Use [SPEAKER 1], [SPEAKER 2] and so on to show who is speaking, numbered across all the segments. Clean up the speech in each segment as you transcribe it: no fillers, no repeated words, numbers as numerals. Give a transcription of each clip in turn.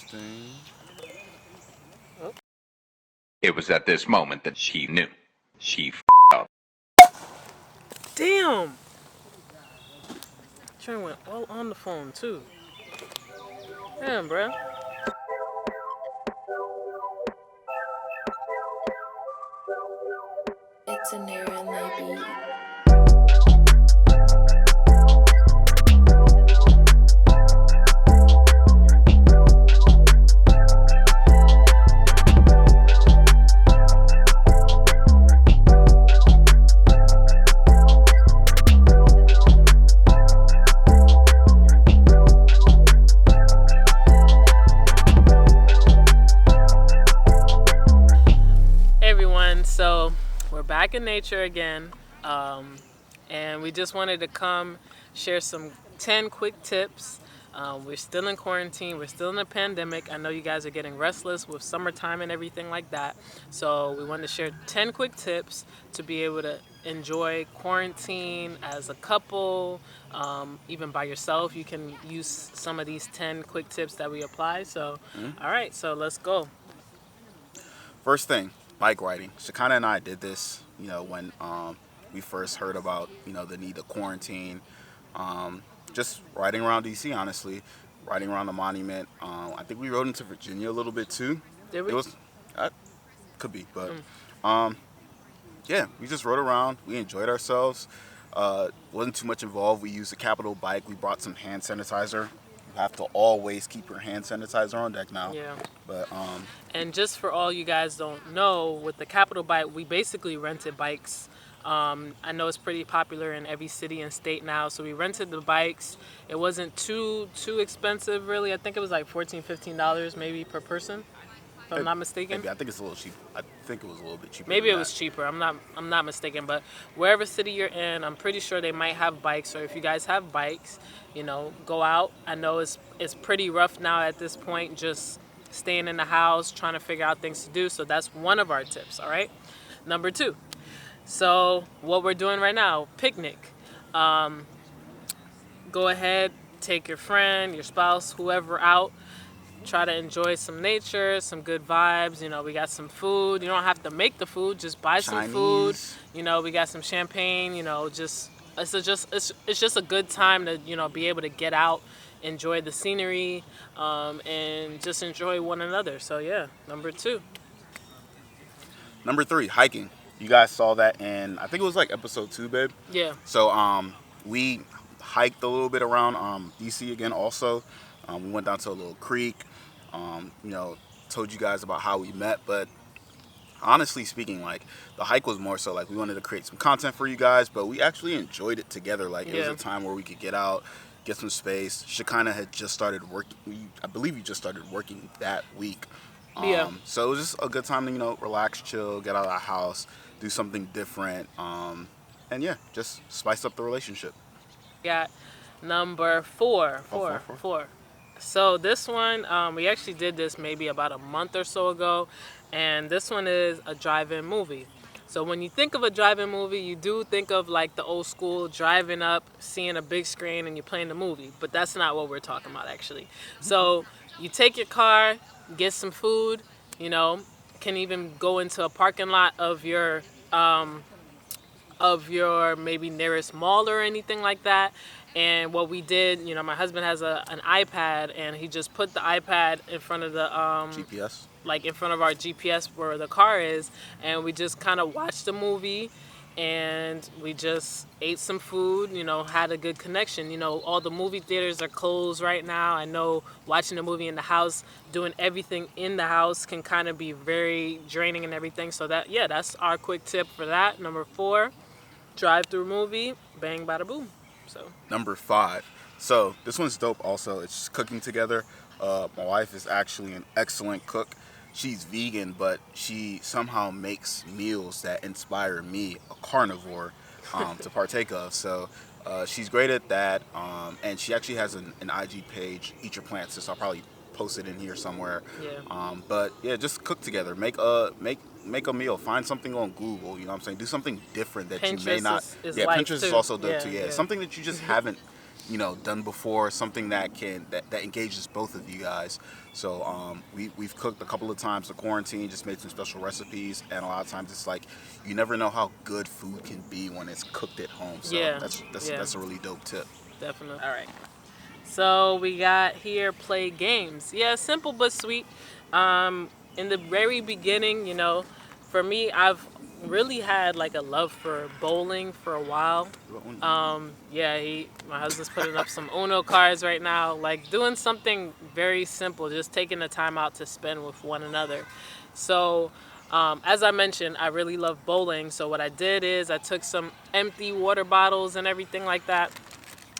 [SPEAKER 1] Testing.
[SPEAKER 2] It was at this moment that she knew. She up.
[SPEAKER 3] Damn! Trey went all on the phone, too. Damn, bruh.
[SPEAKER 4] It's an air and they beat.
[SPEAKER 3] So we're back in nature again, and we just wanted to come share some 10 quick tips. We're still in quarantine, we're still in a pandemic. I know you guys are getting restless with summertime and everything like that, so we wanted to share 10 quick tips to be able to enjoy quarantine as a couple, even by yourself. You can use some of these 10 quick tips that we apply. So all right, so let's go.
[SPEAKER 1] First thing, bike riding. Shekinah and I did this, when we first heard about, the need to quarantine. Just riding around DC, honestly, riding around the monument. I think we rode into Virginia a little bit too.
[SPEAKER 3] Did we?
[SPEAKER 1] It was, could be, but yeah, we just rode around. We enjoyed ourselves. Wasn't too much involved. We used a Capital bike. We brought some hand sanitizer. You have to always keep your hand sanitizer on deck now.
[SPEAKER 3] Yeah.
[SPEAKER 1] But
[SPEAKER 3] And just for all you guys don't know, with the Capital bike, we basically rented bikes. I know it's pretty popular in every city and state now, so we rented the bikes. It wasn't too expensive, really. I think it was like $14, $15 maybe per person, if I'm not mistaken.
[SPEAKER 1] maybe, I think it's a little cheap. I think it was a little bit cheaper.
[SPEAKER 3] Maybe
[SPEAKER 1] than
[SPEAKER 3] it was
[SPEAKER 1] that.
[SPEAKER 3] cheaper. I'm not mistaken. But wherever city you're in, I'm pretty sure they might have bikes. Or if you guys have bikes, go out. I know it's pretty rough now at this point, just staying in the house, trying to figure out things to do. So that's one of our tips. All right. Number 2. So what we're doing right now, picnic. Go ahead, take your friend, your spouse, whoever out. Try to enjoy some nature, some good vibes. We got some food. You don't have to make the food, just buy some food.
[SPEAKER 1] Chinese.
[SPEAKER 3] We got some champagne. It's just a good time to be able to get out, enjoy the scenery, and just enjoy one another. So yeah, number 2.
[SPEAKER 1] Number 3, hiking. You guys saw that in, I think it was like episode 2, babe.
[SPEAKER 3] Yeah.
[SPEAKER 1] So we hiked a little bit around DC again also. We went down to a little creek. Told you guys about how we met, but honestly speaking, like, the hike was more so like we wanted to create some content for you guys, but we actually enjoyed it together. Like, it was a time where we could get out, get some space. Shekinah had just started working. I believe you just started working that week.
[SPEAKER 3] Yeah.
[SPEAKER 1] So it was just a good time to, relax, chill, get out of the house, do something different, and yeah, just spice up the relationship.
[SPEAKER 3] Got number 4. Four. So this one, we actually did this maybe about a month or so ago, and this one is a drive-in movie. So when you think of a drive-in movie, you do think of like the old school driving up, seeing a big screen, and you're playing the movie. But that's not what we're talking about, actually. So you take your car, get some food, can even go into a parking lot of your maybe nearest mall or anything like that. And what we did, my husband has an iPad, and he just put the iPad in front of the
[SPEAKER 1] GPS.
[SPEAKER 3] like in front of our GPS where the car is, and we just kind of watched the movie, and we just ate some food, had a good connection. All the movie theaters are closed right now. I know watching a movie in the house, doing everything in the house can kind of be very draining and everything. So that's our quick tip for that. Number 4, drive-through movie, bang, bada, boom. So
[SPEAKER 1] Number 5. So this one's dope also. It's just cooking together. My wife is actually an excellent cook. She's vegan, but she somehow makes meals that inspire me, a carnivore, to partake of. So she's great at that. And she actually has an IG page, Eat Your Plants. So I'll probably post it in here somewhere.
[SPEAKER 3] yeah.
[SPEAKER 1] But yeah, just cook together. Make a meal. Find something on Google. Do something different that you may
[SPEAKER 3] Pinterest
[SPEAKER 1] not.
[SPEAKER 3] is
[SPEAKER 1] Yeah,
[SPEAKER 3] life
[SPEAKER 1] Pinterest
[SPEAKER 3] too.
[SPEAKER 1] is also dope
[SPEAKER 3] Yeah,
[SPEAKER 1] too. Yeah,
[SPEAKER 3] yeah.
[SPEAKER 1] something that you just haven't done before, something that engages both of you guys. So we've cooked a couple of times in quarantine, just made some special recipes, and a lot of times it's like you never know how good food can be when it's cooked at home. So
[SPEAKER 3] Yeah,
[SPEAKER 1] that's a really dope tip.
[SPEAKER 3] definitely. All right. So we got here play games. Yeah, simple but sweet. In the very beginning, for me, I've really had like a love for bowling for a while. Yeah, my husband's putting up some Uno cards right now, like doing something very simple, just taking the time out to spend with one another. So, as I mentioned, I really love bowling. So what I did is I took some empty water bottles and everything like that,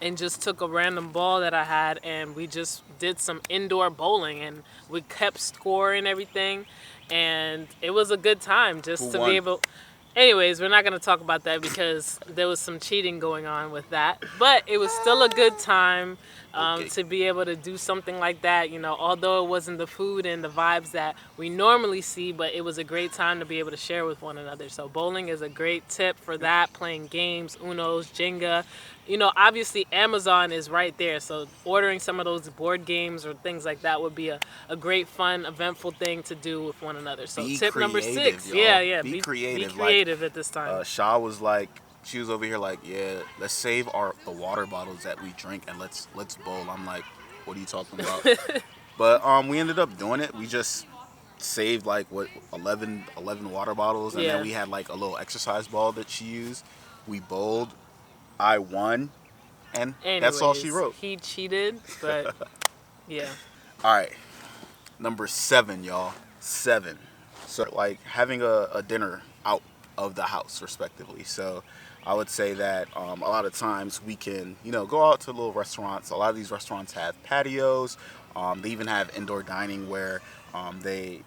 [SPEAKER 3] and just took a random ball that I had, and we just did some indoor bowling, and we kept score and everything, and it was a good time just
[SPEAKER 1] Who
[SPEAKER 3] to
[SPEAKER 1] won?
[SPEAKER 3] be able. Anyways, we're not going to talk about that because there was some cheating going on with that, but it was still a good time
[SPEAKER 1] Okay.
[SPEAKER 3] to be able to do something like that. Although it wasn't the food and the vibes that we normally see, but it was a great time to be able to share with one another. So bowling is a great tip for that. Playing games, Unos, Jenga. Obviously Amazon is right there, so ordering some of those board games or things like that would be a great, fun, eventful thing to do with one another. So
[SPEAKER 1] Be
[SPEAKER 3] tip number
[SPEAKER 1] creative,
[SPEAKER 3] 6,
[SPEAKER 1] y'all.
[SPEAKER 3] yeah,
[SPEAKER 1] Be creative.
[SPEAKER 3] be creative at this time.
[SPEAKER 1] Shaw was like, she was over here like, yeah, let's save the water bottles that we drink and let's bowl. I'm like, what are you talking about? But we ended up doing it. We just saved like what 11 water bottles, and
[SPEAKER 3] Yeah.
[SPEAKER 1] then we had like a little exercise ball that she used. We bowled. I won, and that's all she
[SPEAKER 3] Anyways,
[SPEAKER 1] wrote.
[SPEAKER 3] he cheated, but yeah.
[SPEAKER 1] All right, number 7, y'all. 7. So like having a dinner out of the house, respectively. So I would say that a lot of times we can, go out to little restaurants. A lot of these restaurants have patios. They even have indoor dining where they,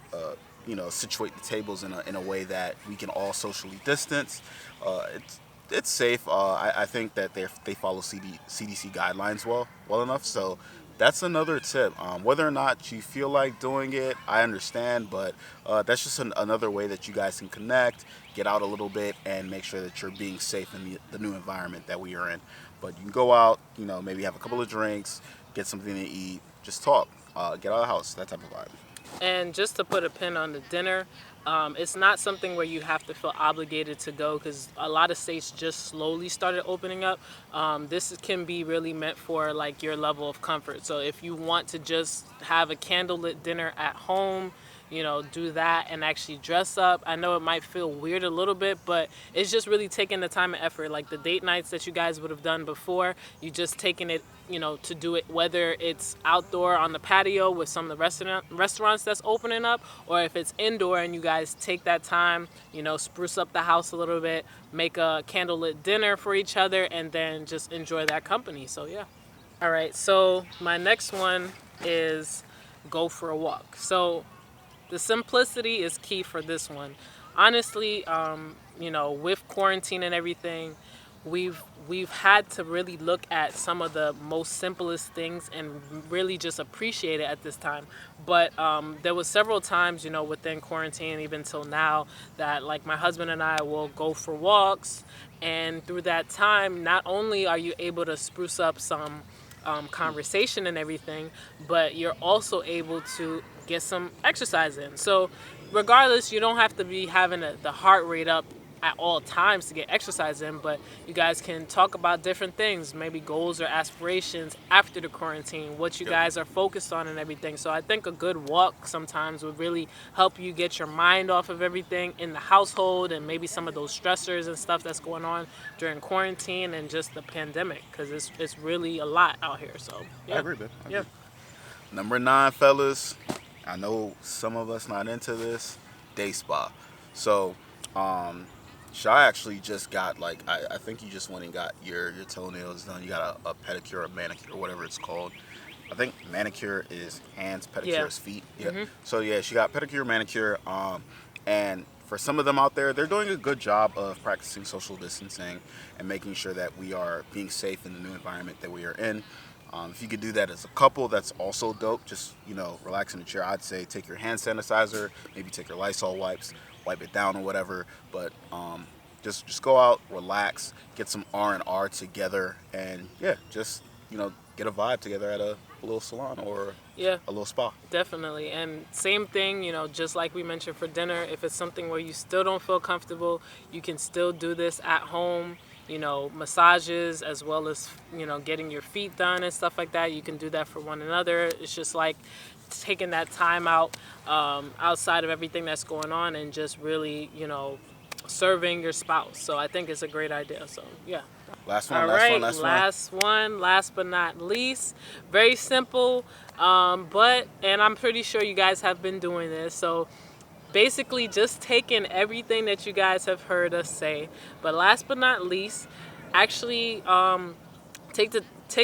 [SPEAKER 1] situate the tables in a way that we can all socially distance. It's safe. I think that they follow CDC guidelines well enough. So that's another tip. Whether or not you feel like doing it, I understand, but that's just another way that you guys can connect, get out a little bit, and make sure that you're being safe in the new environment that we are in. But you can go out, maybe have a couple of drinks, get something to eat, just talk, get out of the house, that type of vibe.
[SPEAKER 3] And just to put a pin on the dinner, it's not something where you have to feel obligated to go because a lot of states just slowly started opening up. This can be really meant for like your level of comfort. So if you want to just have a candlelit dinner at home, do that and actually dress up. I know it might feel weird a little bit, but it's just really taking the time and effort. Like the date nights that you guys would have done before, you just taking it, to do it, whether it's outdoor on the patio with some of the restaurants that's opening up, or if it's indoor and you guys take that time, spruce up the house a little bit, make a candlelit dinner for each other, and then just enjoy that company. So yeah. All right, so my next one is go for a walk. So the simplicity is key for this one. Honestly, with quarantine and everything, we've had to really look at some of the most simplest things and really just appreciate it at this time. But there was several times, within quarantine, even till now, that like my husband and I will go for walks, and through that time, not only are you able to spruce up some conversation and everything, but you're also able to get some exercise in. So regardless, you don't have to be having the heart rate up at all times to get exercise in, but you guys can talk about different things, maybe goals or aspirations after the quarantine, what you guys are focused on and everything. So I think a good walk sometimes would really help you get your mind off of everything in the household and maybe some of those stressors and stuff that's going on during quarantine and just the pandemic, because it's really a lot out here. So yeah.
[SPEAKER 1] I agree, man. I agree.
[SPEAKER 3] Yeah.
[SPEAKER 1] Number 9, fellas. I know some of us not into this. Day spa. So, Shy actually just got I think you just went and got your toenails done. You got a pedicure, a manicure, whatever it's called. I think manicure is hands, pedicure is feet. Yeah.
[SPEAKER 3] Mm-hmm.
[SPEAKER 1] So yeah, she got pedicure, manicure, and for some of them out there, they're doing a good job of practicing social distancing and making sure that we are being safe in the new environment that we are in. If you could do that as a couple, that's also dope. Just, relax in the chair. I'd say take your hand sanitizer, maybe take your Lysol wipes, wipe it down or whatever. But just go out, relax, get some R&R together, and yeah, just, get a vibe together at a little salon or
[SPEAKER 3] Yeah,
[SPEAKER 1] a little spa.
[SPEAKER 3] definitely. And same thing, just like we mentioned for dinner, if it's something where you still don't feel comfortable, you can still do this at home. Massages as well as, getting your feet done and stuff like that. You can do that for one another. It's just like taking that time out outside of everything that's going on and just really, serving your spouse. So I think it's a great idea. So, yeah.
[SPEAKER 1] Last one,
[SPEAKER 3] All
[SPEAKER 1] last
[SPEAKER 3] right,
[SPEAKER 1] one, last one.
[SPEAKER 3] last one, last but not least. Very simple, and I'm pretty sure you guys have been doing this. So basically just taking everything that you guys have heard us say. But last but not least, actually take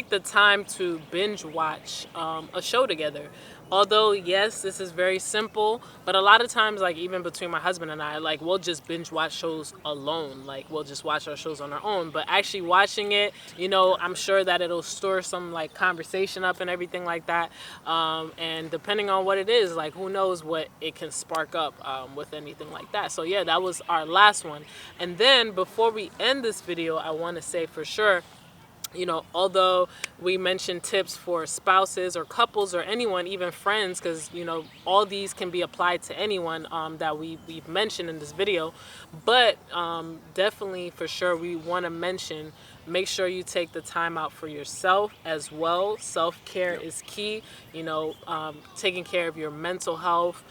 [SPEAKER 3] the time to binge watch a show together. Although, yes, this is very simple, but a lot of times, like even between my husband and I, like we'll just binge watch shows alone. Like we'll just watch our shows on our own. But actually watching it, I'm sure that it'll stir some like conversation up and everything like that. And depending on what it is, like who knows what it can spark up with anything like that. So yeah, that was our last one. And then before we end this video, I want to say for sure, although we mentioned tips for spouses or couples or anyone, even friends, because, all these can be applied to anyone that we've mentioned in this video. But definitely for sure, we want to mention, make sure you take the time out for yourself as well. Self-care is key, taking care of your mental health,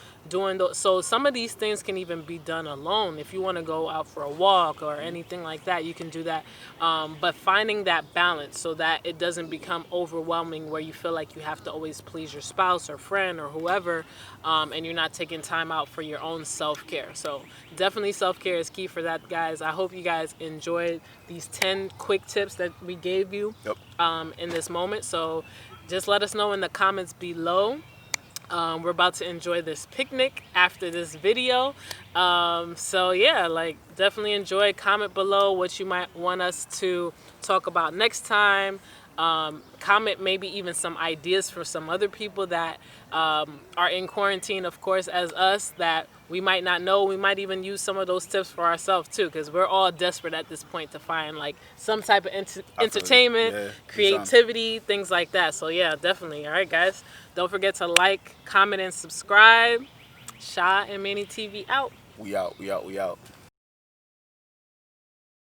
[SPEAKER 3] so some of these things can even be done alone. If you want to go out for a walk or anything like that, you can do that. But finding that balance so that it doesn't become overwhelming where you feel like you have to always please your spouse or friend or whoever, and you're not taking time out for your own self-care. So definitely self-care is key for that, guys. I hope you guys enjoyed these 10 quick tips that we gave you in this moment. So just let us know in the comments below. We're about to enjoy this picnic after this video. So yeah, definitely enjoy. Comment below what you might want us to talk about next time. Comment maybe even some ideas for some other people that are in quarantine, of course, as us, that we might not know. We might even use some of those tips for ourselves too, because we're all desperate at this point to find some type of entertainment, creativity, things like that. So yeah, definitely. All right, guys, don't forget to like, comment, and subscribe. Sha and Manny TV out.
[SPEAKER 1] We out.